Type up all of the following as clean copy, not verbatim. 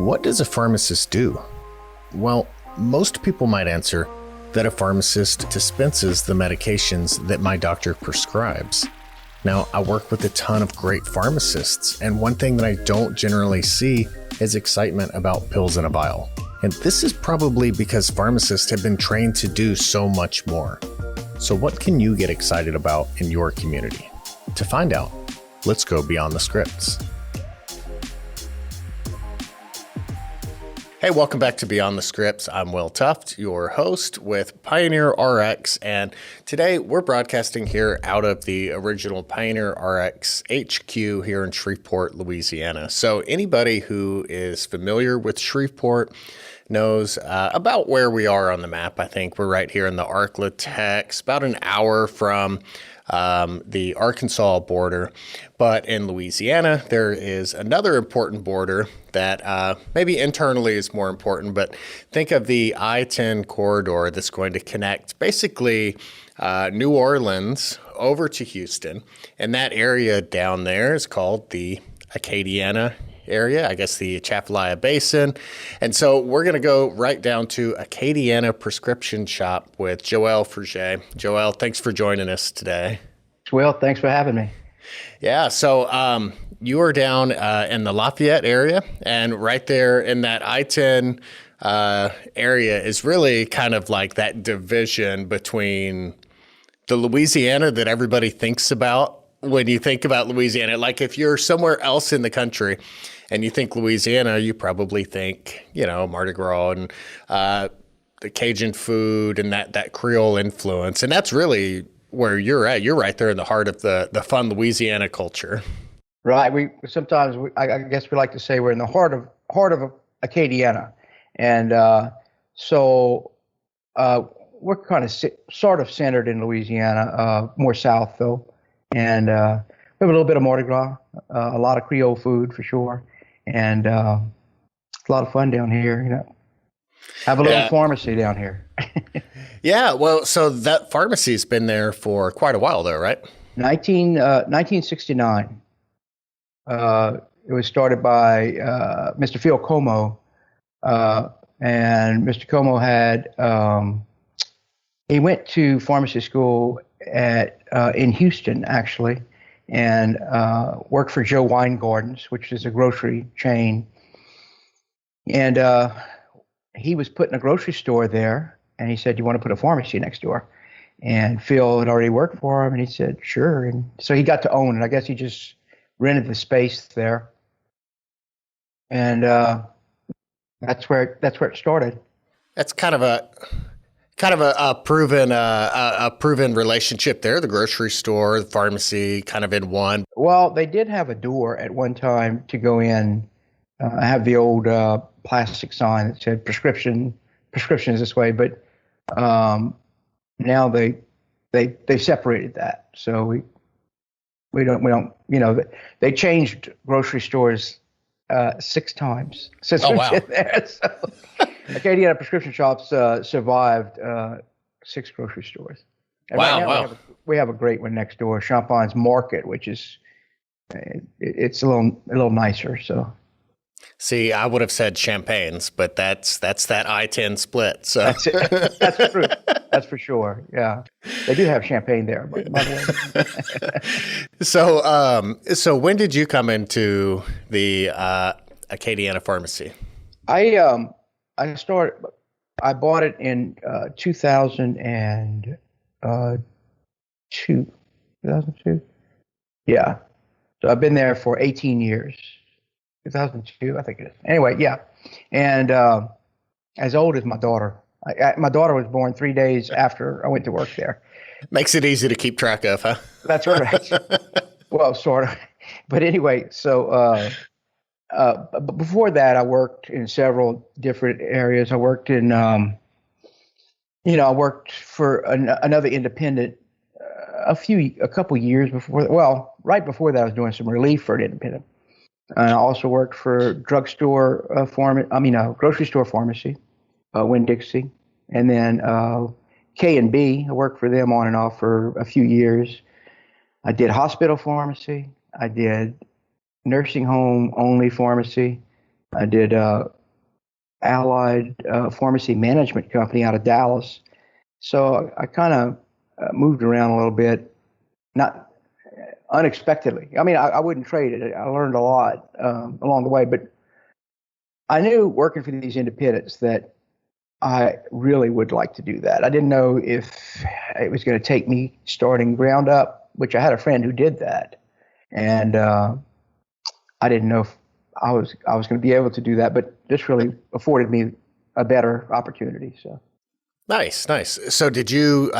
What does a pharmacist do? Well, most people might answer that a pharmacist dispenses the medications that my doctor prescribes. Now, I work with a ton of great pharmacists, and one thing that I don't generally see is excitement about pills in a vial. And this is probably because pharmacists have been trained to do so much more. So what can you get excited about in your community? To find out, let's go beyond the scripts. Hey, welcome back to Beyond the Scripts. I'm Will Tuft, your host with PioneerRx, and today we're broadcasting here out of the original PioneerRx HQ here in Shreveport, Louisiana. So anybody who is familiar with Shreveport knows about where we are on the map. I think we're right here in the Arklatex, about an hour from the Arkansas border. But in Louisiana, there is another important border that maybe internally is more important, but think of the I-10 corridor that's going to connect basically New Orleans over to Houston. And that area down there is called the Acadiana area, I guess the Atchafalaya Basin. And so we're going to go right down to Acadiana Prescription Shop with Joelle Fruge. Joelle, thanks for joining us today. Well, thanks for having me. Yeah, so you are down in the Lafayette area, and right there in that I-10 area is really kind of like that division between the Louisiana that everybody thinks about when you think about Louisiana. Like if you're somewhere else in the country and you think Louisiana, you probably think, you know, Mardi Gras and the Cajun food and that Creole influence. And that's really where you're at. You're right there in the heart of the fun Louisiana culture. Right. I guess we like to say we're in the heart of Acadiana. And so we're kind of sort of centered in Louisiana, more south though. And we have a little bit of Mardi Gras, a lot of Creole food for sure. And a lot of fun down here, you know. Have a little pharmacy down here. Yeah, well, so that pharmacy's been there for quite a while though, right? 1969. It was started by Mr. Phil Como. And Mr. Como had, he went to pharmacy school in Houston, actually, and worked for Joe Weingarten's, which is a grocery chain. And he was putting a grocery store there, and he said, "You want to put a pharmacy next door?" And Phil had already worked for him, and he said, "Sure." And so he got to own it. I guess he just rented the space there, and that's where it started. That's kind of a proven relationship there. The grocery store, the pharmacy, kind of in one. Well, they did have a door at one time to go in. I have the old plastic sign that said prescriptions this way, but now they separated that. So we don't you know, they changed grocery stores 6 times since we've been there. So Acadiana Prescription Shops survived 6 grocery stores. And right now we have a great one next door, Champign's Market, which is it's a little nicer. So. See, I would have said Champagne's, but that's that I-10 split. So that's it. That's true. That's for sure. Yeah, they do have champagne there, by the way. So when did you come into the Acadiana Pharmacy? I bought it in 2002. 2002. Yeah. So I've been there for 18 years. 2002, I think it is. Anyway, yeah. And as old as my daughter. My daughter was born 3 days after I went to work there. Makes it easy to keep track of, huh? That's correct. Well, sort of. But anyway, so before that, I worked in several different areas. I worked in, I worked for another independent a couple years before. Well, right before that, I was doing some relief for an independent. And I also worked for grocery store pharmacy, Winn-Dixie, and then K&B. I worked for them on and off for a few years. I did hospital pharmacy. I did nursing home only pharmacy. I did Allied Pharmacy Management Company out of Dallas. So I kind of moved around a little bit, not unexpectedly. I mean, I wouldn't trade it. I learned a lot along the way, but I knew working for these independents that I really would like to do that. I didn't know if it was going to take me starting ground up, which I had a friend who did that, and I didn't know if I was going to be able to do that. But this really afforded me a better opportunity. So Nice, nice. So did you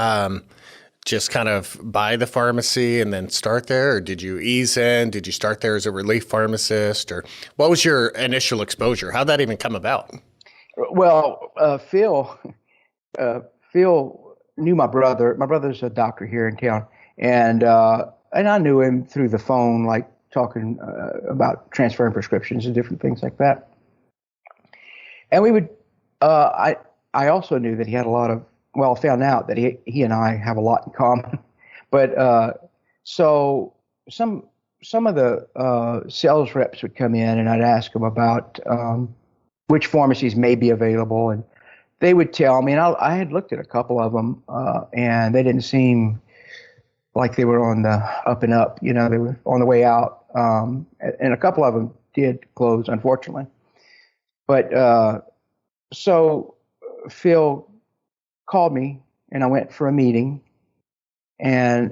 just kind of buy the pharmacy and then start there, or did you ease in? Did you start there as a relief pharmacist, or what was your initial exposure? How'd that even come about? Well, Phil knew my brother. My brother's a doctor here in town, and I knew him through the phone, like talking about transferring prescriptions and different things like that. And we would. I also knew that he had a lot of. Well, found out that he and I have a lot in common. But so some of the sales reps would come in, and I'd ask them about which pharmacies may be available, and they would tell me. And I had looked at a couple of them, and they didn't seem like they were on the up and up. You know, they were on the way out, and a couple of them did close, unfortunately. But so Phil called me, and I went for a meeting, and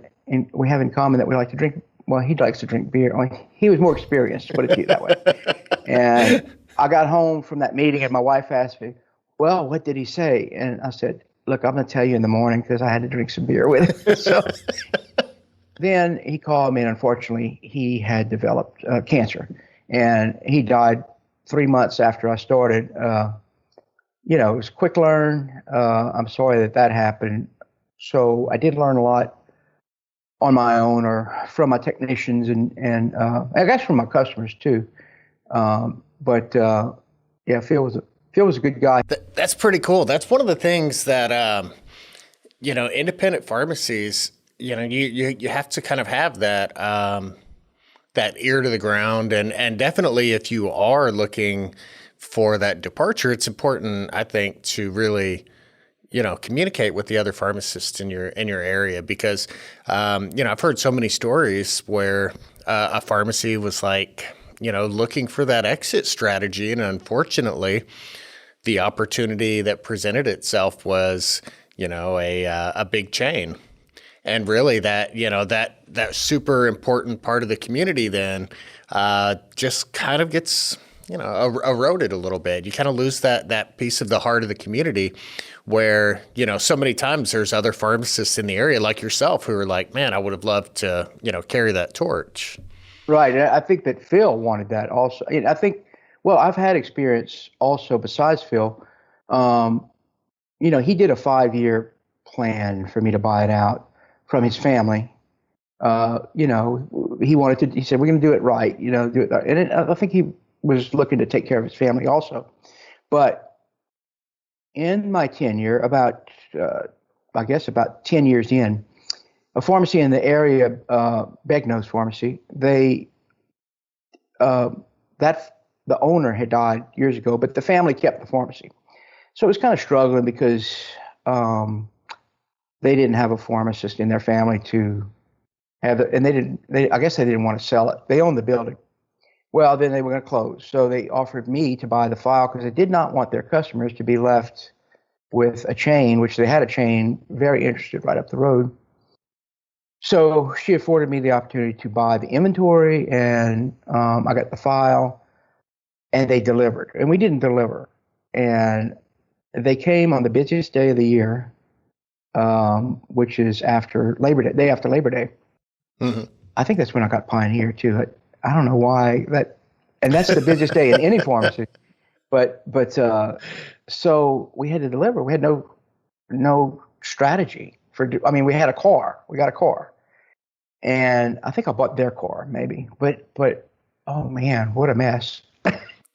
we have in common that we like to drink. Well, he likes to drink beer. Well, he was more experienced, to put it to you that way. And I got home from that meeting, and my wife asked me, "Well, what did he say?" And I said, "Look, I'm going to tell you in the morning because I had to drink some beer with him." So then he called me, and unfortunately, he had developed cancer, and he died 3 months after I started. It was a quick learn. I'm sorry that happened. So I did learn a lot on my own or from my technicians and I guess from my customers too. Yeah, Phil was a good guy. That's pretty cool. That's one of the things that, independent pharmacies, you have to kind of have that, that ear to the ground. And definitely if you are looking for that departure, it's important, I think, to really, communicate with the other pharmacists in your area because, I've heard so many stories where a pharmacy was like, looking for that exit strategy, and unfortunately, the opportunity that presented itself was, a big chain, and really that that super important part of the community then just kind of gets eroded a little bit. You kind of lose that piece of the heart of the community where, so many times there's other pharmacists in the area like yourself who are like, man, I would have loved to, carry that torch. Right. I think that Phil wanted that also. And I think, well, I've had experience also besides Phil. He did a 5-year plan for me to buy it out from his family. He said, we're going to do it right, do it. And I think he was looking to take care of his family also. But in my tenure, about 10 years in, a pharmacy in the area, Begnose Pharmacy, the owner had died years ago, but the family kept the pharmacy. So it was kind of struggling because they didn't have a pharmacist in their family to have it, and I guess they didn't want to sell it. They owned the building. Well, then they were going to close. So they offered me to buy the file because they did not want their customers to be left with a chain, which they had a chain very interested right up the road. So she afforded me the opportunity to buy the inventory, and I got the file, and they delivered. And we didn't deliver. And they came on the busiest day of the year, which is after Labor Day, day after Labor Day. Mm-hmm. I think that's when I got Pioneer too. I don't know why and that's the busiest day in any pharmacy. But so we had to deliver. We had no strategy we had a car. We got a car, and I think I bought their car maybe. But oh man, what a mess.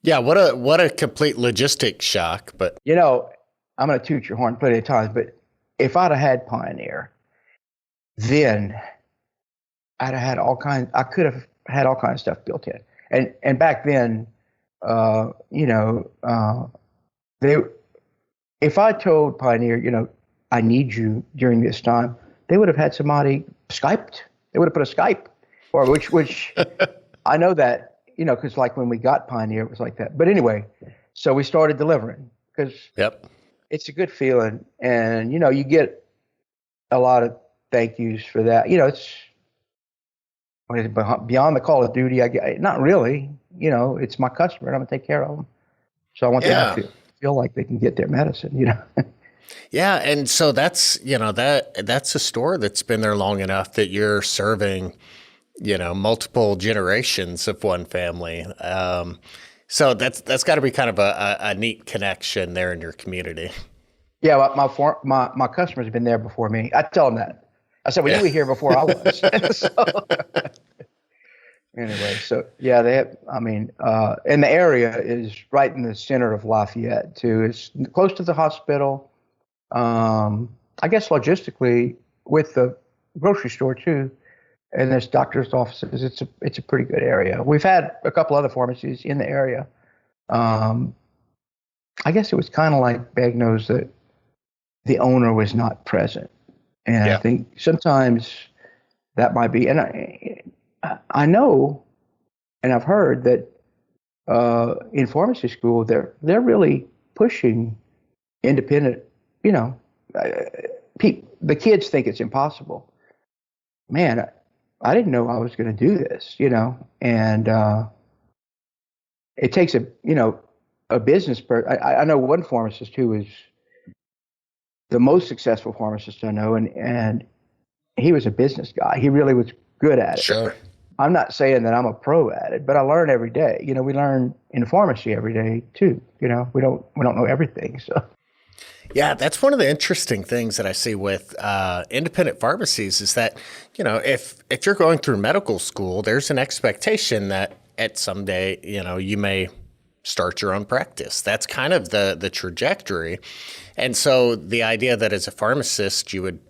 Yeah, what a complete logistic shock. But I'm going to toot your horn plenty of times. But if I'd have had Pioneer, then I could have had all kinds of stuff built in. And back then, you know, they, if I told Pioneer, I need you during this time, they would have had somebody Skyped. They would have put a Skype, or which I know that, because like when we got Pioneer, it was like that. But anyway, so we started delivering because Yep. it's a good feeling, and you get a lot of thank yous for that. It's what is it, beyond the call of duty. I get not really. It's my customer, and I'm gonna take care of them. So I want them Yeah. to feel like they can get their medicine. Yeah, and so that's that's a store that's been there long enough that you're serving multiple generations of one family. So that's got to be kind of a neat connection there in your community. Yeah, my customers have been there before me. I tell them that. I said, well, you were here before I was. So, anyway, so yeah, they have. I mean, and the area is right in the center of Lafayette too. It's close to the hospital. I guess logistically with the grocery store too, and there's doctors' offices. It's a pretty good area. We've had a couple other pharmacies in the area. I guess it was kind of like Bagnose that the owner was not present, and I Yeah. think sometimes that might be. And I know, and I've heard that in pharmacy school they're really pushing independent. Uh, the kids think it's impossible. Man, I didn't know I was going to do this. And it takes a business person. I know one pharmacist who is the most successful pharmacist I know, and he was a business guy. He really was good at it. Sure. I'm not saying that I'm a pro at it, but I learn every day. We learn in pharmacy every day too. We don't know everything. So Yeah, that's one of the interesting things that I see with independent pharmacies is that, if you're going through medical school, there's an expectation that at some day, you may start your own practice. That's kind of the trajectory. And so the idea that as a pharmacist, you would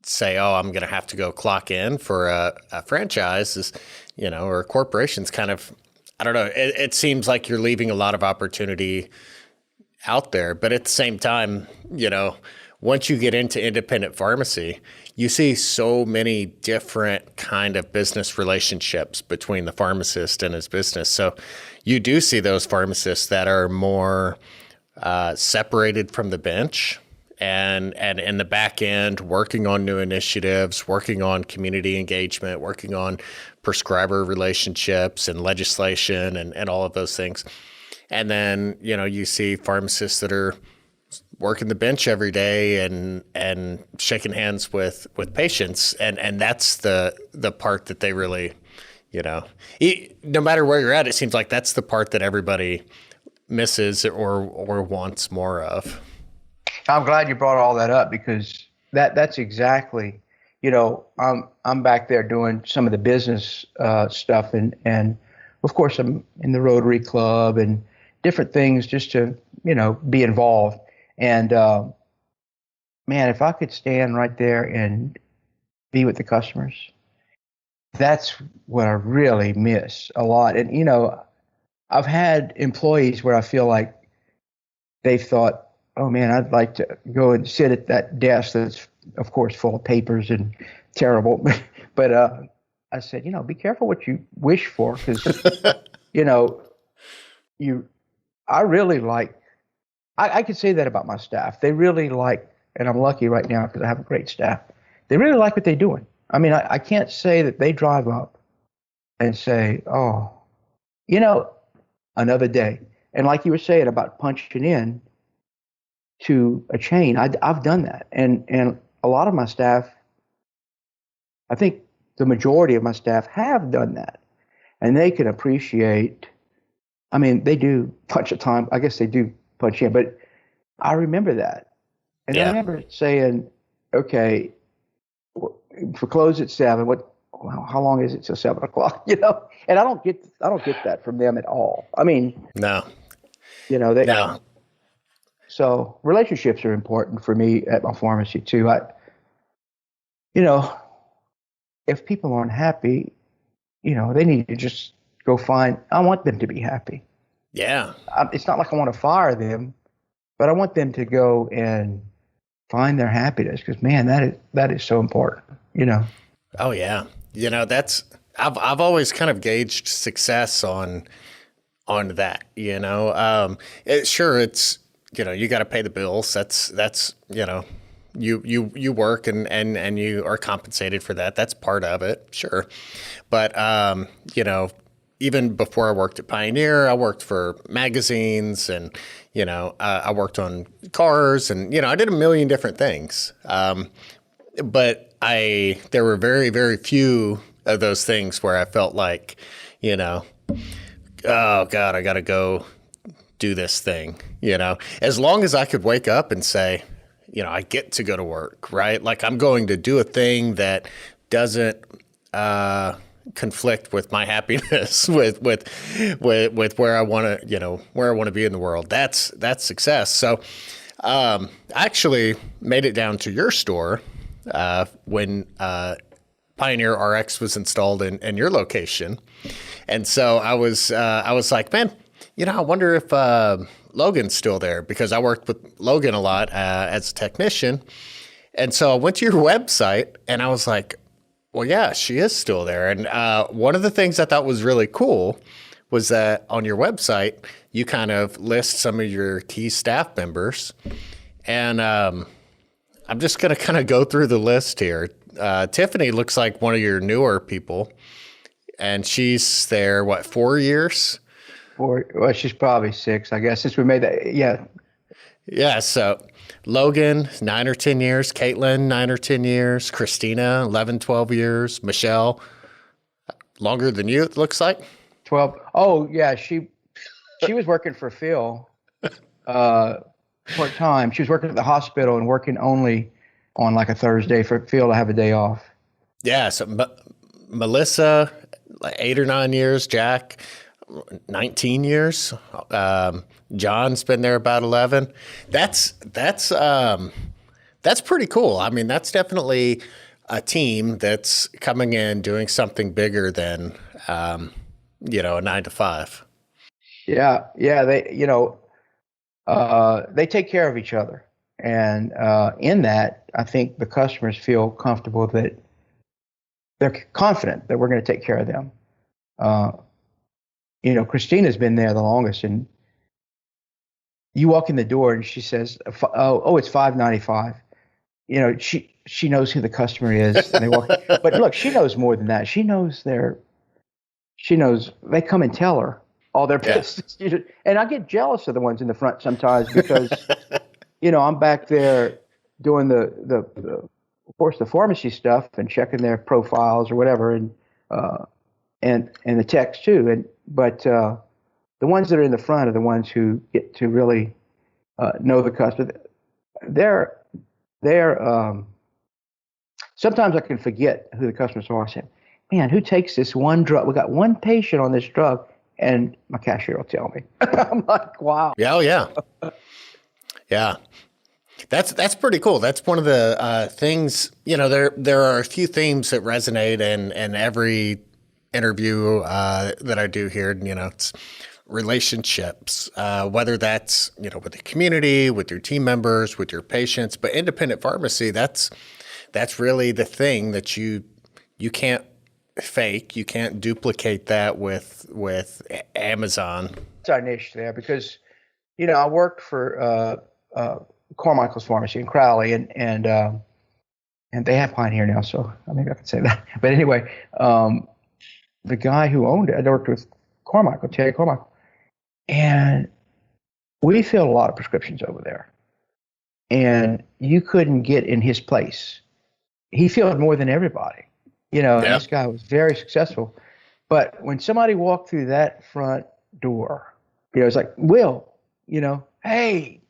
say, oh, I'm going to have to go clock in for a franchise is, or a corporation's kind of, I don't know, it seems like you're leaving a lot of opportunity out there. But at the same time, once you get into independent pharmacy, you see so many different kind of business relationships between the pharmacist and his business. So you do see those pharmacists that are more separated from the bench and in the back end, working on new initiatives, working on community engagement, working on prescriber relationships and legislation and all of those things. And then, you see pharmacists that are working the bench every day and shaking hands with patients. And that's the part that they really, no matter where you're at, it seems like that's the part that everybody misses or wants more of. I'm glad you brought all that up because that's exactly, I'm back there doing some of the business stuff and of course I'm in the Rotary Club and different things just to, be involved. And man, if I could stand right there and be with the customers, that's what I really miss a lot. And, I've had employees where I feel like they've thought, oh man, I'd like to go and sit at that desk that's, of course, full of papers and terrible. But I said, be careful what you wish for because, I really like, I could say that about my staff. They really like, and I'm lucky right now because I have a great staff. They really like what they're doing. I mean, I can't say that they drive up and say, oh, another day. And like you were saying about punching in to a chain, I've done that. And a lot of my staff, I think the majority of my staff have done that. And they can appreciate, I mean, they do punch a time. I guess they do punch in, but I remember that. And Yeah. I remember saying, okay, for close at 7, how long is it till 7 o'clock? And I don't get that from them at all. I mean, No. No. So relationships are important for me at my pharmacy too. If people aren't happy, they need to just go find. I want them to be happy. Yeah. It's not like I want to fire them, but I want them to go and find their happiness because, man, that is so important, you know. Oh yeah. That's I've always kind of gauged success on that. Sure, it's you got to pay the bills. That's you work and you are compensated for that. That's part of it, sure. But even before I worked at Pioneer, I worked for magazines and I worked on cars and I did a million different things. But there were very, very few of those things where I felt like, oh God, I got to go do this thing. As long as I could wake up and say, I get to go to work, right? Like I'm going to do a thing that doesn't conflict with my happiness, with where I want to, where I want to be in the world. That's success. So I actually made it down to your store when PioneerRx was installed in your location. And so I was like, man, I wonder if Logan's still there, because I worked with Logan a lot as a technician. And so I went to your website and I was like, well, yeah, she is still there. And one of the things I thought was really cool was that on your website, you kind of list some of your key staff members. And I'm just going to kind of go through the list here. Tiffany looks like one of your newer people. And she's there, 4 years? Well, she's probably 6, I guess, since we made that. Yeah. Yeah. So Logan, 9 or 10 years. Caitlin, 9 or 10 years. Christina, 11, 12 years. Michelle, longer than you, it looks like. 12. Oh, yeah. She was working for Phil part-time. She was working at the hospital and working only on like a Thursday for Phil to have a day off. Yeah. So Melissa, like 8 or 9 years. Jack, 19 years. John's been there about 11. That's pretty cool. I mean, that's definitely a team that's coming in doing something bigger than a 9 to 5. Yeah, they they take care of each other, and in that, I think the customers feel comfortable that they're confident that we're going to take care of them. Christina's been there the longest, and you walk in the door and she says, "Oh, it's $5.95." She knows who the customer is, and they walk. But look, she knows more than that. She knows they come and tell her all their business. And I get jealous of the ones in the front sometimes because, I'm back there doing the of course the pharmacy stuff and checking their profiles or whatever, and the techs too. But the ones that are in the front are the ones who get to really know the customer. They're sometimes I can forget who the customers are. I say, man, who takes this one drug? We got one patient on this drug, and my cashier will tell me. I'm like, wow. Yeah, oh yeah, yeah. That's pretty cool. That's one of the things. There are a few themes that resonate in every interview that I do here. It's relationships, whether that's with the community, with your team members, with your patients. But independent pharmacy, that's really the thing that you can't fake. You can't duplicate that with Amazon. It's our niche there because I worked for Carmichael's Pharmacy in Crowley, and they have Pioneer now, so maybe I could say that. But anyway, the guy who owned it, I worked with Carmichael, Terry Carmichael, and we filled a lot of prescriptions over there, and you couldn't get in his place. He filled more than everybody, and this guy was very successful. But when somebody walked through that front door, it's like, Will, hey,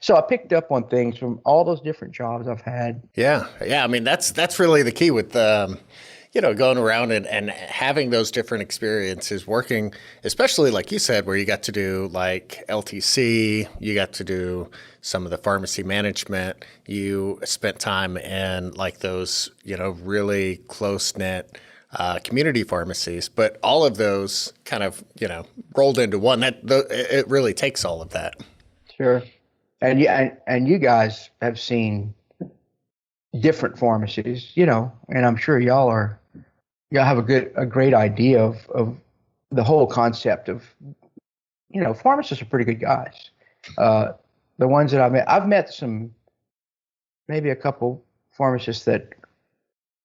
so I picked up on things from all those different jobs I've had. Yeah. I mean, that's really the key with going around and having those different experiences, working, especially like you said, where you got to do like LTC, you got to do some of the pharmacy management, you spent time in like those, really close knit community pharmacies, but all of those kind of, rolled into one. It really takes all of that. Sure. And you guys have seen different pharmacies, and I'm sure y'all have a great idea of the whole concept of, pharmacists are pretty good guys. The ones that I've met maybe a couple pharmacists that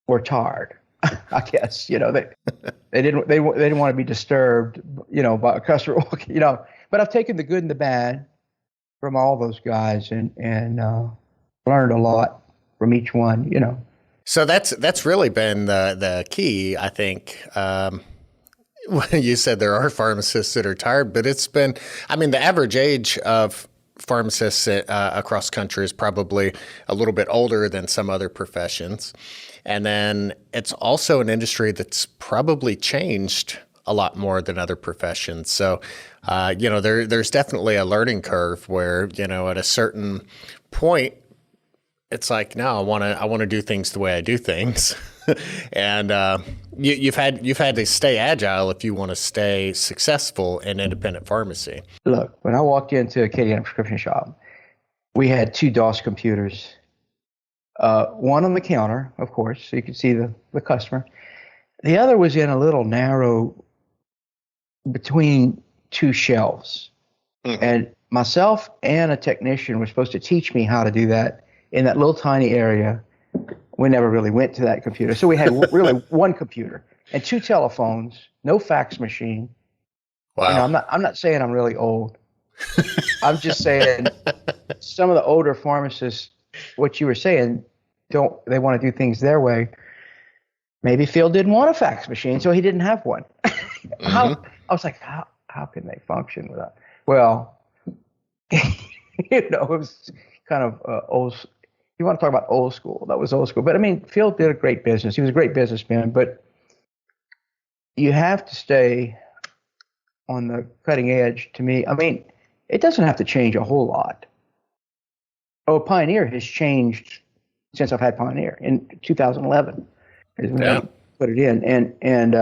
were tired, I guess, they didn't want to be disturbed, by a customer, but I've taken the good and the bad from all those guys and learned a lot from each one, So that's really been the key, I think. You said there are pharmacists that are tired, but it's been, the average age of pharmacists across country is probably a little bit older than some other professions. And then it's also an industry that's probably changed a lot more than other professions. So, there's definitely a learning curve where, at a certain point, it's like, no, I want to do things the way I do things. And you've had to stay agile if you want to stay successful in independent pharmacy. Look, when I walked into Acadiana Prescription Shop, we had 2 DOS computers. One on the counter, of course, so you could see the customer. The other was in a little narrow between 2 shelves. Mm-hmm. And myself and a technician were supposed to teach me how to do that in that little tiny area. We never really went to that computer. So we had really 1 computer and 2 telephones, no fax machine. Wow. I'm not saying I'm really old. I'm just saying some of the older pharmacists, what you were saying, they want to do things their way. Maybe Phil didn't want a fax machine, so he didn't have one. Mm-hmm. I was like, how can they function without? Well, it was kind of old. You want to talk about old school? That was old school. But Phil did a great business. He was a great businessman. But you have to stay on the cutting edge. To me, it doesn't have to change a whole lot. Oh, Pioneer has changed since I've had Pioneer in 2011. Is when I put it in, and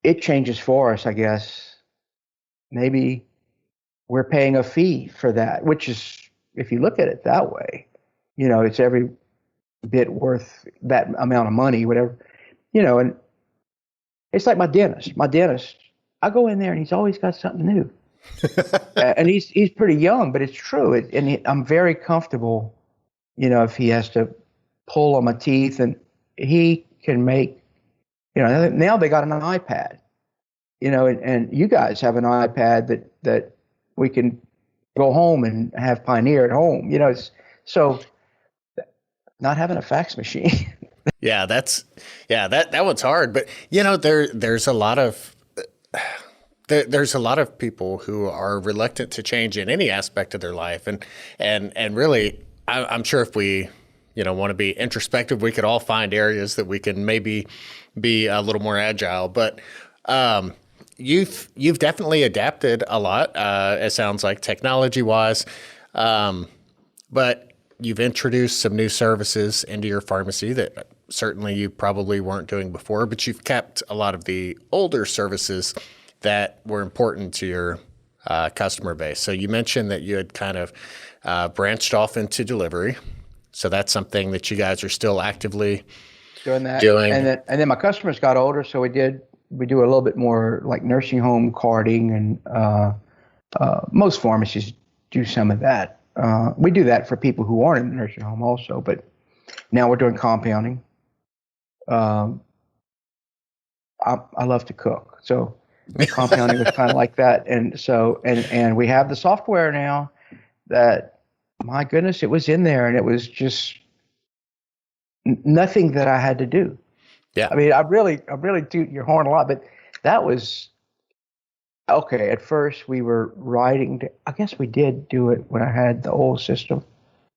it changes for us. I guess maybe we're paying a fee for that, which is, if you look at it that way, it's every bit worth that amount of money, whatever, and it's like my dentist. I go in there and he's always got something new. And he's pretty young, but it's true. I'm very comfortable, if he has to pull on my teeth, and he can make, now they got an iPad, and you guys have an iPad that we can go home and have Pioneer at home, so not having a fax machine. Yeah, that one's hard, but there's a lot of there's a lot of people who are reluctant to change in any aspect of their life, and really, I'm sure if we want to be introspective, we could all find areas that we can maybe be a little more agile, but you've definitely adapted a lot. It sounds like technology wise, but you've introduced some new services into your pharmacy that certainly you probably weren't doing before, but you've kept a lot of the older services that were important to your customer base. So you mentioned that you had kind of branched off into delivery. So that's something that you guys are still actively doing. And then my customers got older, so we do a little bit more like nursing home carding, and most pharmacies do some of that. We do that for people who aren't in the nursing home also, but now we're doing compounding. I love to cook, so compounding was kind of like that. And so, and we have the software now that, my goodness, it was in there, and it was just nothing that I had to do. Yeah. I really toot your horn a lot, but that was okay. At first we were I guess we did do it when I had the old system.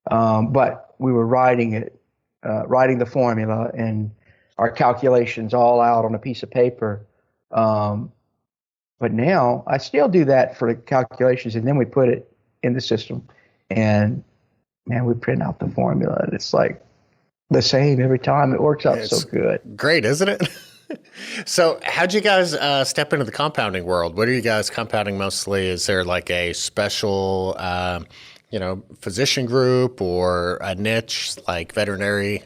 But we were writing the formula and our calculations all out on a piece of paper. But now I still do that for the calculations, and then we put it in the system, and man, we print out the formula, and it's like, the same every time. It works out so good. Great, isn't it? So how'd you guys step into the compounding world? What are you guys compounding mostly? Is there like a special, physician group or a niche like veterinary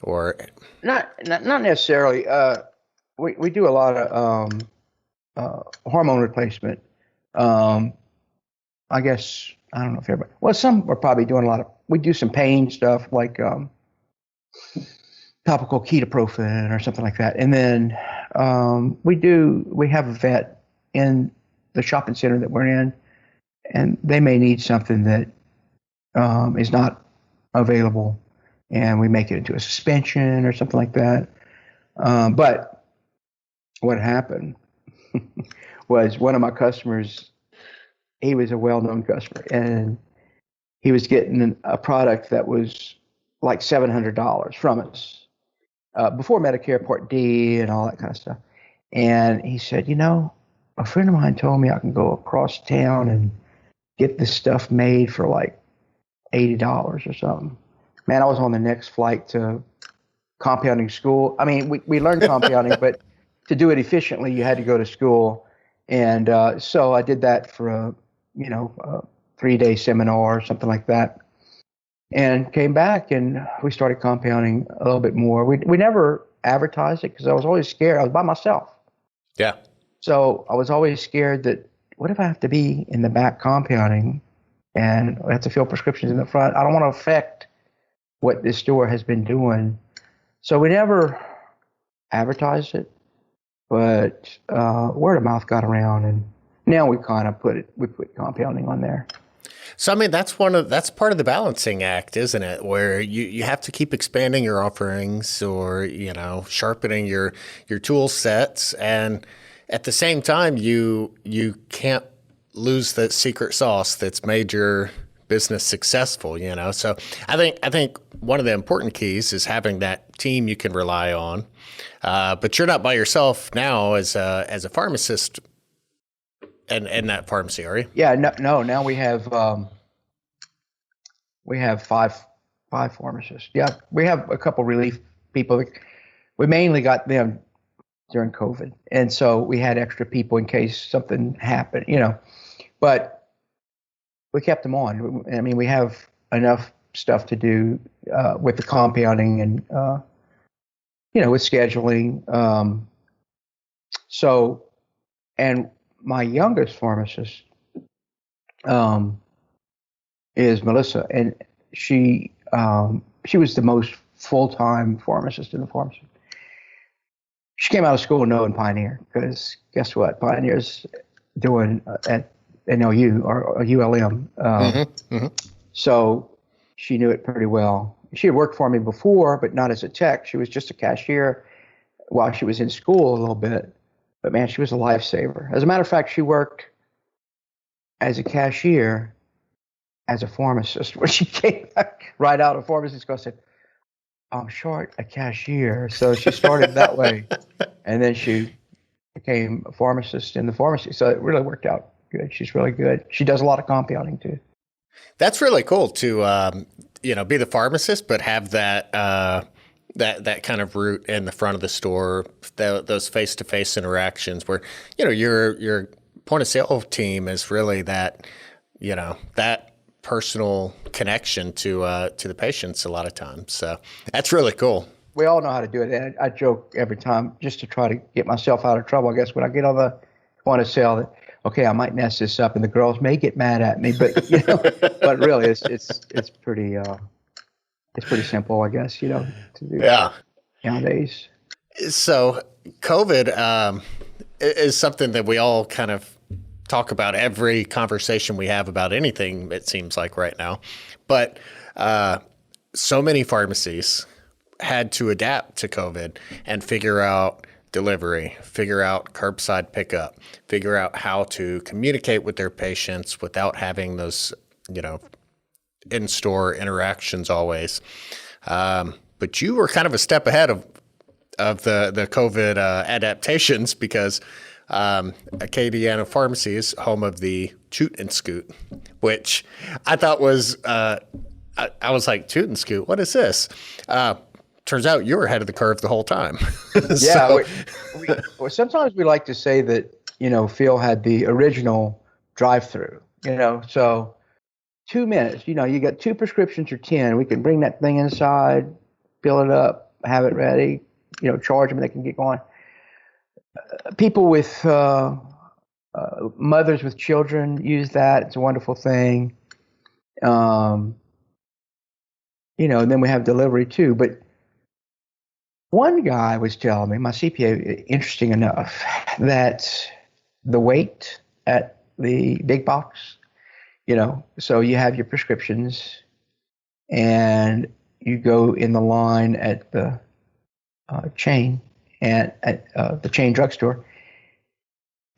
or? Not necessarily. We do a lot of hormone replacement. I guess, I don't know if everybody, well, some are probably doing we do some pain stuff like topical ketoprofen or something like that. And then we have a vet in the shopping center that we're in, and they may need something that is not available, and we make it into a suspension or something like that. But what happened was one of my customers, he was a well-known customer, and he was getting a product that was like $700 from us before Medicare Part D and all that kind of stuff. And he said, a friend of mine told me I can go across town and get this stuff made for like $80 or something. Man, I was on the next flight to compounding school. I mean, we learned compounding, but to do it efficiently, you had to go to school. And so I did that for a 3-day seminar or something like that, and came back and we started compounding a little bit more. We never advertised it because I was always scared. I was by myself. Yeah. So I was always scared that what if I have to be in the back compounding and I have to fill prescriptions in the front? I don't want to affect what this store has been doing. So we never advertised it, but word of mouth got around, and now we kind of put compounding on there. So, I mean, that's part of the balancing act, isn't it? Where you have to keep expanding your offerings or, sharpening your tool sets. And at the same time, you can't lose the secret sauce that's made your business successful, So I think one of the important keys is having that team you can rely on. But you're not by yourself now as a pharmacist. And that pharmacy, are you? Yeah, no. Now we have five pharmacists. Yeah, we have a couple relief people. We mainly got them during COVID, and so we had extra people in case something happened, But we kept them on. I mean, we have enough stuff to do with the compounding and with scheduling. And my youngest pharmacist is Melissa, and she was the most full-time pharmacist in the pharmacy. She came out of school knowing Pioneer, because guess what? Pioneer's doing at NLU or ULM. So she knew it pretty well. She had worked for me before, but not as a tech. She was just a cashier while she was in school a little bit. But man, she was a lifesaver. As a matter of fact, she worked as a cashier, as a pharmacist. When she came back right out of pharmacy school, I said, I'm short a cashier. So she started that way. And then she became a pharmacist in the pharmacy. So it really worked out good. She's really good. She does a lot of compounding too. That's really cool to, be the pharmacist, but have that that kind of route in the front of the store, those face-to-face interactions where, your point of sale team is really that, that personal connection to the patients a lot of times. So that's really cool. We all know how to do it. And I joke every time just to try to get myself out of trouble. I guess when I get on the point of sale that, okay, I might mess this up and the girls may get mad at me, but but really it's pretty simple, I guess, to do nowadays. So COVID is something that we all kind of talk about every conversation we have about anything, it seems like right now. But so many pharmacies had to adapt to COVID and figure out delivery, figure out curbside pickup, figure out how to communicate with their patients without having those, in-store interactions always. But you were kind of a step ahead of the COVID adaptations because Acadiana Pharmacy is home of the Toot and Scoot, which I thought was I was like, Toot and Scoot, what is this? Turns out you were ahead of the curve the whole time. Yeah. So, Well, sometimes we like to say that, Phil had the original drive-through, so 2 minutes, you got 2 prescriptions or 10, we can bring that thing inside, fill it up, have it ready, charge them, they can get going. People with mothers with children use that. It's a wonderful thing. And then we have delivery too. But one guy was telling me, my CPA, interesting enough, that the wait at the big box, so you have your prescriptions and you go in the line at the chain and at the chain drugstore,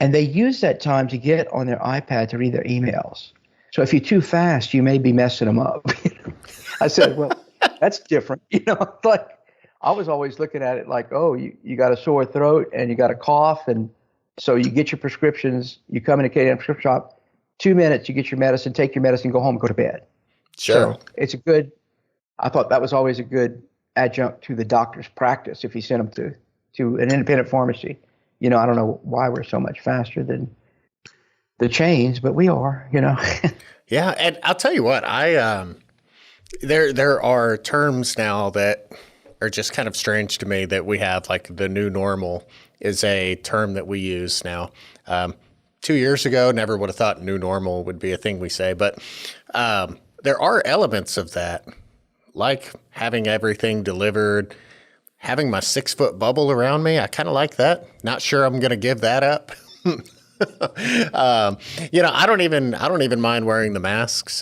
and they use that time to get on their iPad to read their emails. So if you're too fast, you may be messing them up. I said, well, that's different. Like I was always looking at it like, oh, you got a sore throat and you got a cough. And so you get your prescriptions, you come in Acadiana Prescription Shop, 2 minutes, you get your medicine, take your medicine, go home, go to bed. sure. So it's I thought that was always a good adjunct to the doctor's practice if you sent them to an independent pharmacy. I don't know why we're so much faster than the chains, but we are, Yeah. And I'll tell you what, there are terms now that are just kind of strange to me that we have, like the new normal is a term that we use now. 2 years ago, never would have thought new normal would be a thing we say, but there are elements of that, like having everything delivered, having my 6-foot bubble around me. I kind of like that. Not sure I'm going to give that up. I don't even mind wearing the masks.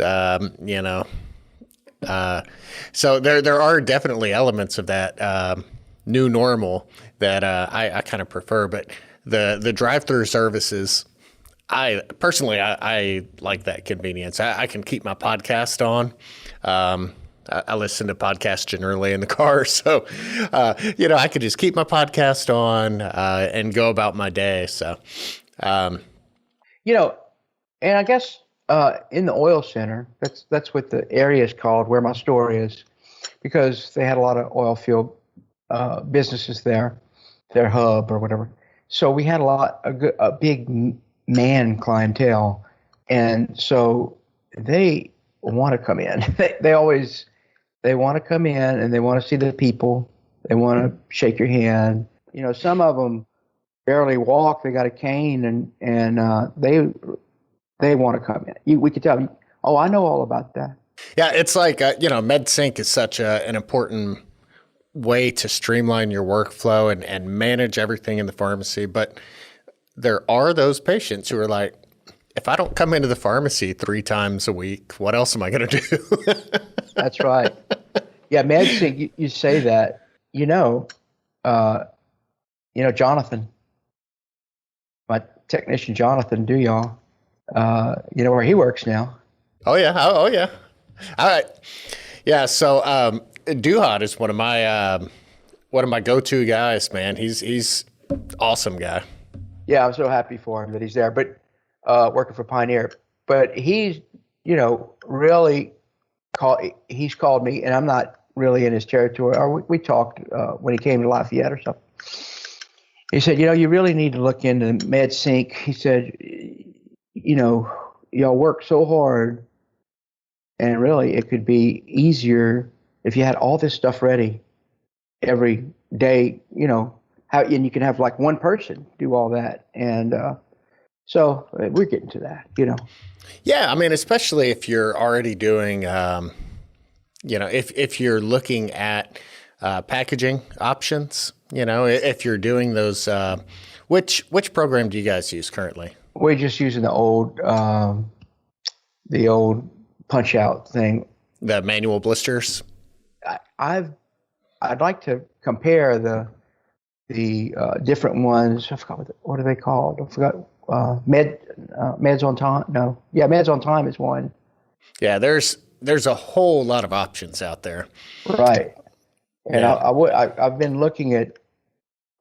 So there are definitely elements of that new normal that I kind of prefer. But the drive-through services, I personally like that convenience. I can keep my podcast on. I listen to podcasts generally in the car, so I could just keep my podcast on and go about my day. So, and I guess in the oil center, that's what the area is called, where my store is, because they had a lot of oil field businesses there, their hub or whatever. So we had a big man clientele, and so they want to come in. They want to come in and they want to see the people. They want to shake your hand. Some of them barely walk. They got a cane, and they want to come in. We could tell. Oh, I know all about that. Yeah, it's like MedSync is such an important way to streamline your workflow and manage everything in the pharmacy. But there are those patients who are like, if I don't come into the pharmacy 3 times a week, what else am I going to do? That's right. Yeah, MedSync, you say that, Jonathan, my technician, Jonathan, do y'all, where he works now. Oh yeah. Oh yeah. All right. Yeah. So, Duhad is one of my go-to guys, man. He's awesome guy. Yeah. I'm so happy for him that he's there, but, working for Pioneer, but he's, really he's called me, and I'm not really in his territory, or we talked, when he came to Lafayette or something. He said, you really need to look into MedSync. He said, y'all work so hard, and really it could be easier if you had all this stuff ready every day, and you can have like one person do all that. And so we're getting to that, Yeah, I mean, especially if you're already doing, if you're looking at packaging options, if you're doing those, which program do you guys use currently? We're just using the old punch out thing. The manual blisters. I'd like to compare the different ones. I forgot what are they called? I forgot. Meds on Time. No, yeah, Meds on Time is one. Yeah, there's a whole lot of options out there. Right, and yeah. I've been looking at.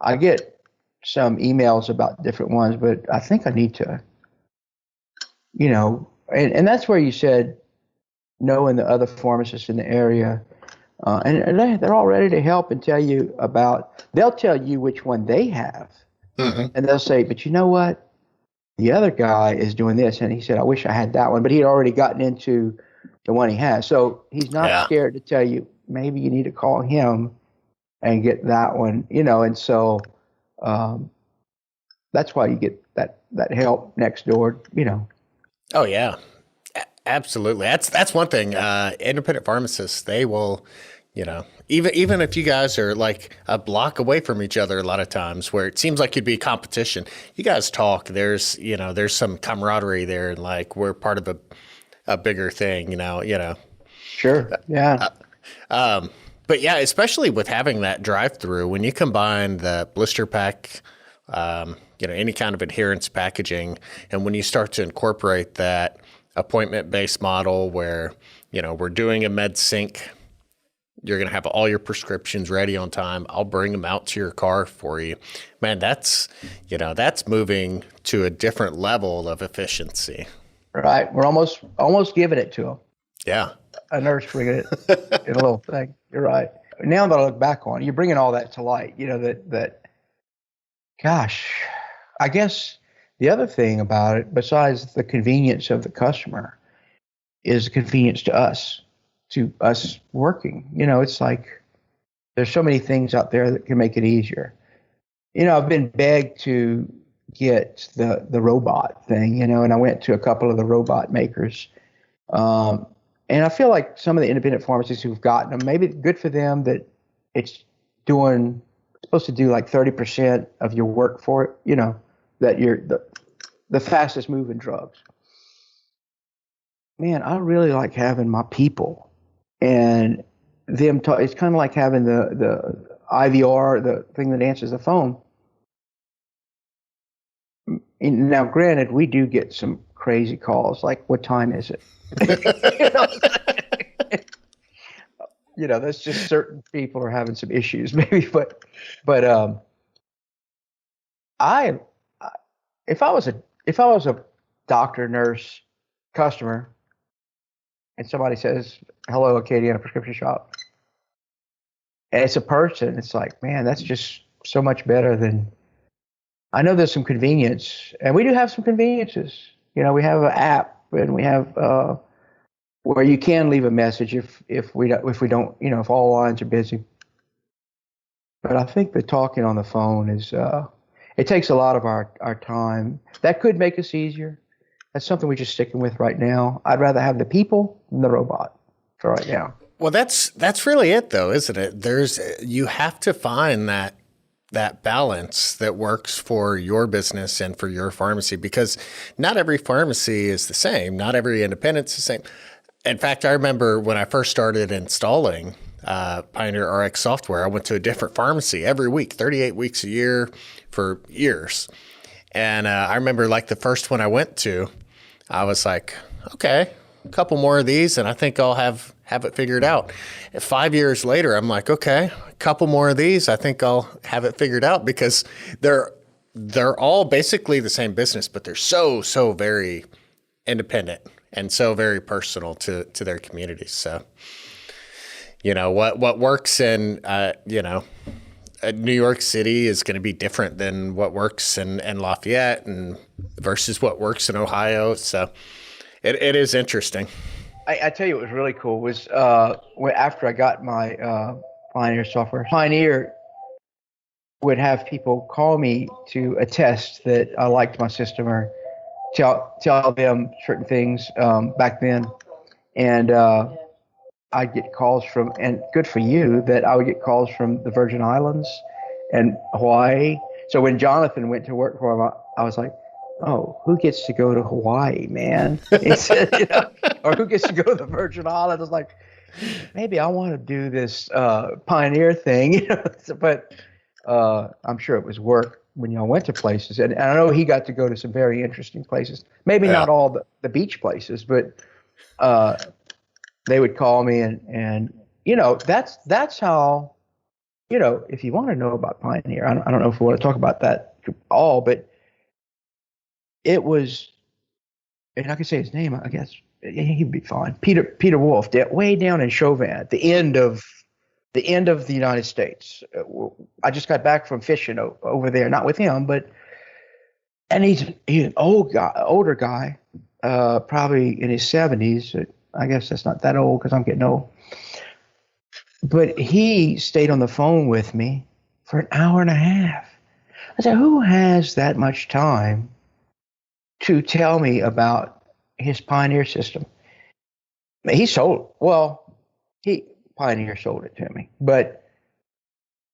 I get some emails about different ones, but I think I need to. And that's where you said knowing the other pharmacists in the area. They're all ready to help and tell you they'll tell you which one they have. Mm-hmm. And they'll say, but you know what? The other guy is doing this. And he said, I wish I had that one. But he had already gotten into the one he has. So he's not scared to tell you, maybe you need to call him and get that one, And so that's why you get that help next door, Oh yeah, absolutely. That's one thing. Independent pharmacists, they will, even if you guys are like a block away from each other, a lot of times where it seems like you'd be competition, you guys talk. There's some camaraderie there, and like we're part of a bigger thing, Sure. Yeah. But yeah, especially with having that drive-through, when you combine the blister pack, any kind of adherence packaging, and when you start to incorporate that appointment-based model where, we're doing a med sync, you're going to have all your prescriptions ready on time. I'll bring them out to your car for you. Man, that's moving to a different level of efficiency. Right. We're almost giving it to them. Yeah. A nurse bringing it in a little thing. You're right. Now that I look back on it, you're bringing all that to light, gosh, I guess the other thing about it, besides the convenience of the customer, is the convenience to us working. It's like there's so many things out there that can make it easier. I've been begged to get the robot thing, and I went to a couple of the robot makers. And I feel like some of the independent pharmacies who've gotten them, maybe good for them that it's supposed to do like 30% of your work for it, that you're the fastest moving drugs. Man, I really like having my people and them talk. It's kind of like having the IVR, the thing that answers the phone. And now, granted, we do get some crazy calls, like, what time is it? That's just certain people are having some issues, maybe. But if I was a doctor, nurse, customer, and somebody says, "Hello, Acadiana Prescription Shop," and it's a person, it's like, man, that's just so much better than. I know there's some convenience, and we do have some conveniences. We have an app, and we have where you can leave a message if we don't, if all lines are busy. But I think the talking on the phone is it takes a lot of our time. That could make us easier. That's something we're just sticking with right now. I'd rather have the people than the robot for right now. Well, that's really it, though, isn't it? You have to find that balance that works for your business and for your pharmacy, because not every pharmacy is the same. Not every independent's the same. In fact, I remember when I first started installing PioneerRx software, I went to a different pharmacy every week, 38 weeks a year for years. And I remember like the first one I went to, I was like, okay, a couple more of these and I think I'll have it figured out. And 5 years later, I'm like, okay, a couple more of these, I think I'll have it figured out, because they're all basically the same business, but they're so very independent and so very personal to their communities. So, what works in, New York City is going to be different than what works in Lafayette and versus what works in Ohio. So it is interesting. I tell you what was really cool was after I got my Pioneer software, Pioneer would have people call me to attest that I liked my system or tell them certain things back then. And I'd get calls from, and good for you, that I would get calls from the Virgin Islands and Hawaii. So when Jonathan went to work for him, I was like, oh, who gets to go to Hawaii, man? He said, or who gets to go to the Virgin Islands? I was like, maybe I want to do this Pioneer thing, but I'm sure it was work when y'all went to places. And I know he got to go to some very interesting places. Maybe not all the beach places, but they would call me and that's how, if you want to know about Pioneer, I don't know if we want to talk about that all, but it was, and I can say his name, I guess, he'd be fine. Peter Wolf, way down in Chauvin, at the end of the United States. I just got back from fishing over there, not with him, and he's an older guy, probably in his 70s. I guess that's not that old because I'm getting old. But he stayed on the phone with me for an hour and a half. I said, who has that much time to tell me about his Pioneer system? Pioneer sold it to me, but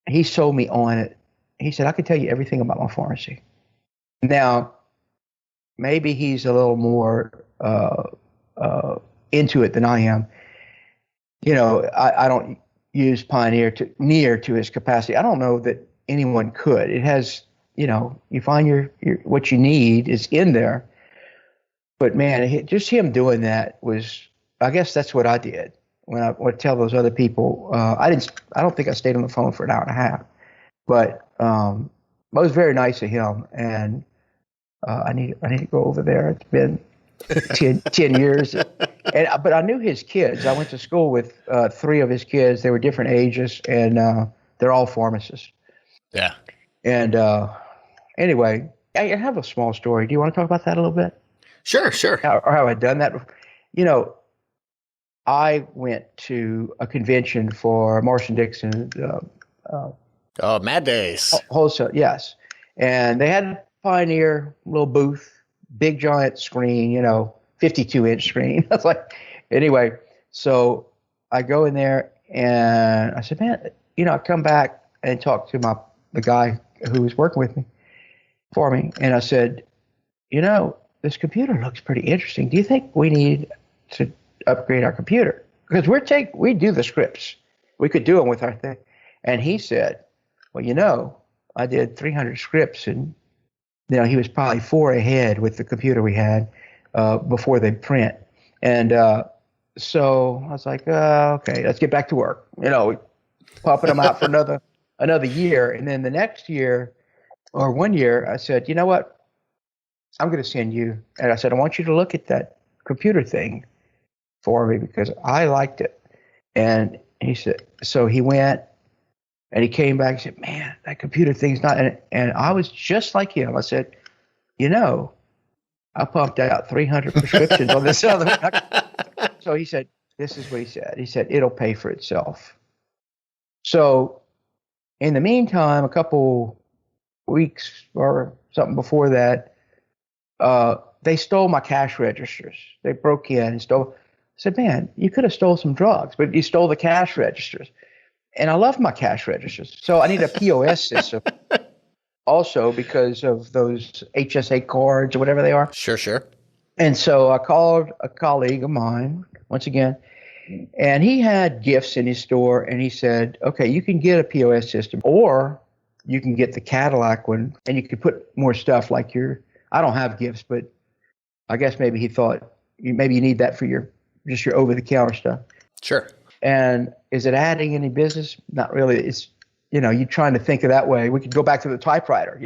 he sold me on it. He said, I can tell you everything about my pharmacy. Now, maybe he's a little more into it than I am. I don't use Pioneer near to his capacity. I don't know that anyone could. It has, you find your what you need is in there. But man, just him doing that I guess that's what I did when I would tell those other people. I don't think I stayed on the phone for an hour and a half, but it was very nice of him. And I need to go over there. It's been 10 years. But I knew his kids. I went to school with 3 of his kids. They were different ages, and they're all pharmacists. Yeah. And anyway, I have a small story. Do you want to talk about that a little bit? Sure. Or how I've done that? I went to a convention for Marsh&Dixon. Mad Days. Wholesale, yes. And they had Pioneer little booth, big giant screen, 52-inch screen. I was like, anyway, so I go in there and I said, man, I come back and talk to the guy who was working with me for me. And I said, this computer looks pretty interesting. Do you think we need to upgrade our computer? Because we do the scripts. We could do them with our thing. And he said, well, I did 300 scripts, and he was probably 4 ahead with the computer we had before they print. And so I was like, okay, let's get back to work. Pumping them out for another year. And then the next year or 1 year, I said, you know what? I'm going to send you. And I said, I want you to look at that computer thing for me because I liked it. And he said, so he went and he came back and said, man, that computer thing's not. And I was just like him. I said, I pumped out 300 prescriptions on this other. So he said, this is what he said. He said, it'll pay for itself. So in the meantime, a couple weeks or something before that, they stole my cash registers. They broke in and stole. I said, man, you could have stole some drugs, but you stole the cash registers. And I love my cash registers. So I need a POS system also because of those HSA cards or whatever they are. Sure. And so I called a colleague of mine, once again, and he had gifts in his store. And he said, okay, you can get a POS system or you can get the Cadillac one and you could put more stuff like I don't have gifts, but I guess maybe he thought maybe you need that for your over-the-counter stuff. Sure. And is it adding any business? Not really. It's, you're trying to think of that way. We could go back to the typewriter,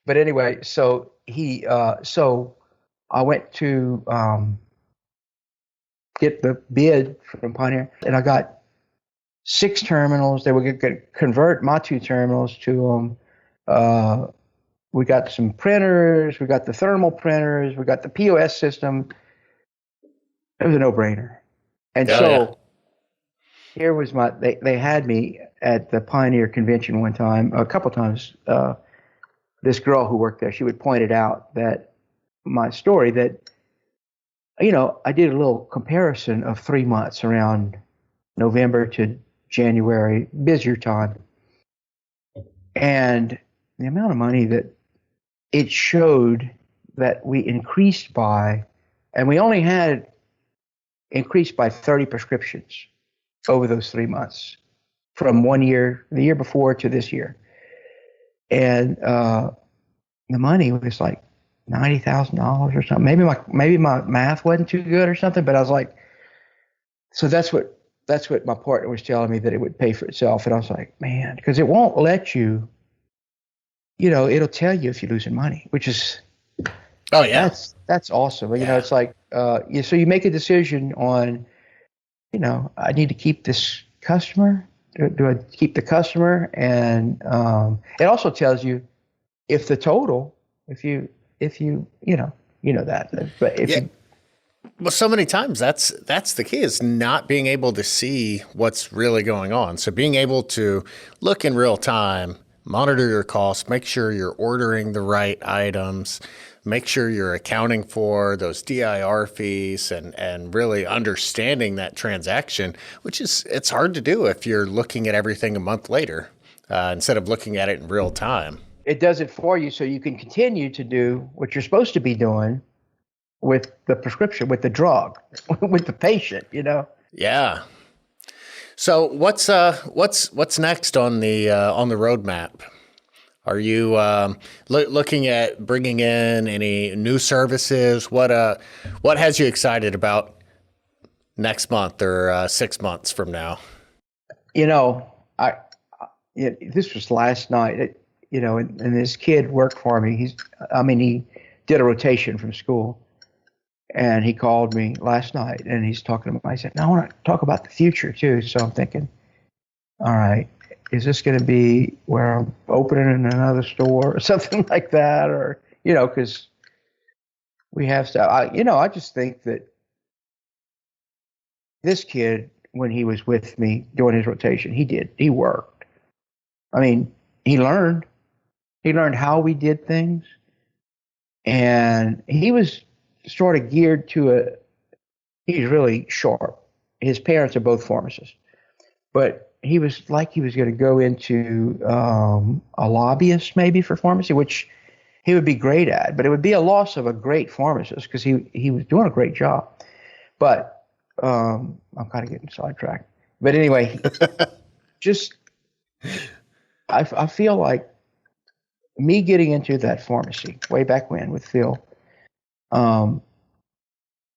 But anyway, so so I went to get the bid from Pioneer, and I got 6 terminals. They were going to convert my 2 terminals to we got some printers. We got the thermal printers. We got the POS system. It was a no-brainer. And here was they had me at the Pioneer convention one time, a couple times. This girl who worked there, she would point it out that my story that, I did a little comparison of 3 months around November to January, busier time. And the amount of money that it showed that we increased by, and we only had increased by 30 prescriptions over those 3 months from the year before to this year. And the money was like $90,000 or something. Maybe my math wasn't too good or something, but I was like, so that's what my partner was telling me, that it would pay for itself. And I was like, man, because it won't let you, it'll tell you if you're losing money, which is Oh yeah. That's awesome. You know, Yeah. it's like, so you make a decision on, I need to keep this customer. Do I keep the customer? And it also tells you if the total, that, but if Yeah. you, Well, so many times that's the key is not being able to see what's really going on. So being able to look in real time, monitor your costs, make sure you're ordering the right items, make sure you're accounting for those DIR fees and really understanding that transaction, which is it's hard to do if you're looking at everything a month later instead of looking at it in real time. it does it for you so you can continue to do what you're supposed to be doing with the prescription, with the drug, with the patient. Yeah. So what's next on the roadmap? Are you looking at bringing in any new services? What has you excited about next month or 6 months from now? I this was last night. And this kid worked for me. He did a rotation from school, and he called me last night, and he's talking about. I said, "No, I want to talk about the future too." So I'm thinking, all right, is this going to be where I'm opening another store or something like that, or because we have stuff. I just think that this kid, when he was with me doing his rotation, he worked. He learned. He learned how we did things, and he was sort of geared to he's really sharp. His parents are both pharmacists, but he was going to go into a lobbyist maybe for pharmacy, which he would be great at, but it would be a loss of a great pharmacist because he was doing a great job. But I'm kind of getting sidetracked. But anyway, just I feel like me getting into that pharmacy way back when with Phil,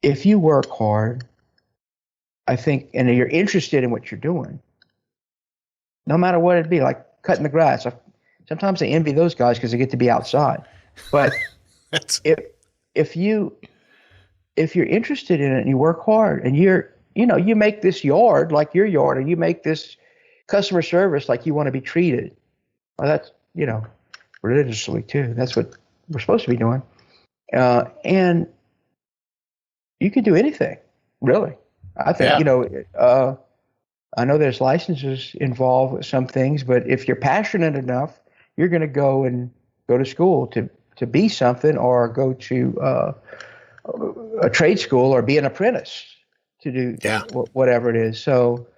if you work hard, I think, and you're interested in what you're doing, no matter what it be, like cutting the grass. Sometimes I envy those guys because they get to be outside. But if you're interested in it and you work hard and you make this yard like your yard, or you make this customer service like you want to be treated, well, that's religiously too. That's what we're supposed to be doing. And you can do anything, really. I think, I know there's licenses involved with some things, but if you're passionate enough, you're going to go to school to be something, or go to a trade school, or be an apprentice to do whatever it is. So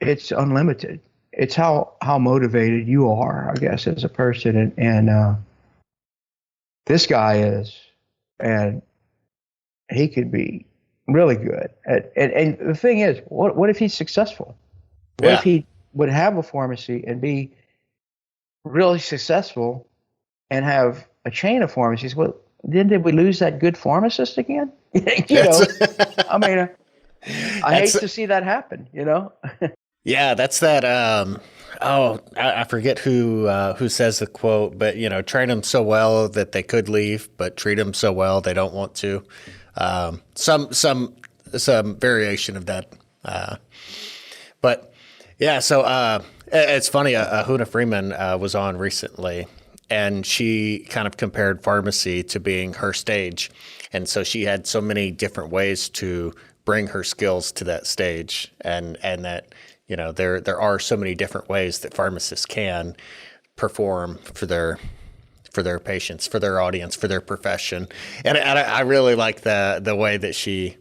it's unlimited. It's how motivated you are, I guess, as a person. And this guy is, and he could be really good. And the thing is, what if he's successful? What if he would have a pharmacy and be really successful and have a chain of pharmacies? Well, then did we lose that good pharmacist again? I hate to see that happen, Yeah, that's that. I forget who says the quote, but train them so well that they could leave, but treat them so well they don't want to. Some variation of that. But yeah, so it's funny. Huna Freeman was on recently, and she kind of compared pharmacy to being her stage, and so she had so many different ways to bring her skills to that stage, and that. There are so many different ways that pharmacists can perform for their patients, for their audience, for their profession. And I really like the way that she,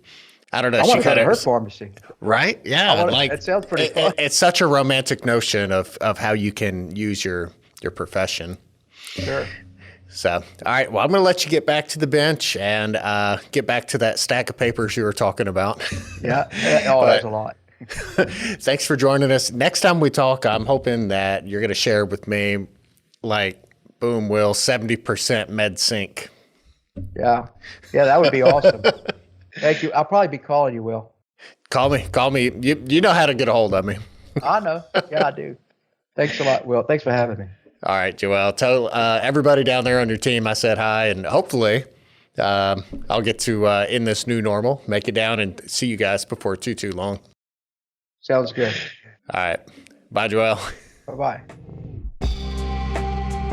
I don't know. I want to go to her pharmacy. Right? Yeah. That sounds pretty fun. It's such a romantic notion of how you can use your profession. Sure. So, all right. Well, I'm going to let you get back to the bench and get back to that stack of papers you were talking about. Yeah. That's a lot. Thanks for joining us. Next time we talk, I'm hoping that you're going to share with me, boom, Will, 70% med sync. Yeah, that would be awesome. Thank you. I'll probably be calling you, Will. Call me. You know how to get a hold of me. I know. Yeah, I do. Thanks a lot, Will. Thanks for having me. All right, Joelle, tell everybody down there on your team I said hi, and hopefully I'll get to in this new normal, make it down and see you guys before too long. Sounds good. All right. Bye, Joelle. Bye-bye.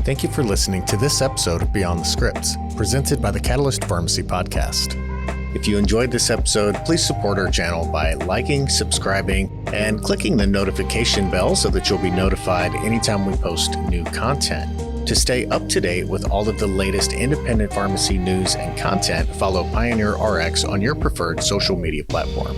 Thank you for listening to this episode of Beyond the Scripts, presented by the Catalyst Pharmacy Podcast. If you enjoyed this episode, please support our channel by liking, subscribing, and clicking the notification bell so that you'll be notified anytime we post new content. To stay up to date with all of the latest independent pharmacy news and content, follow PioneerRx on your preferred social media platform.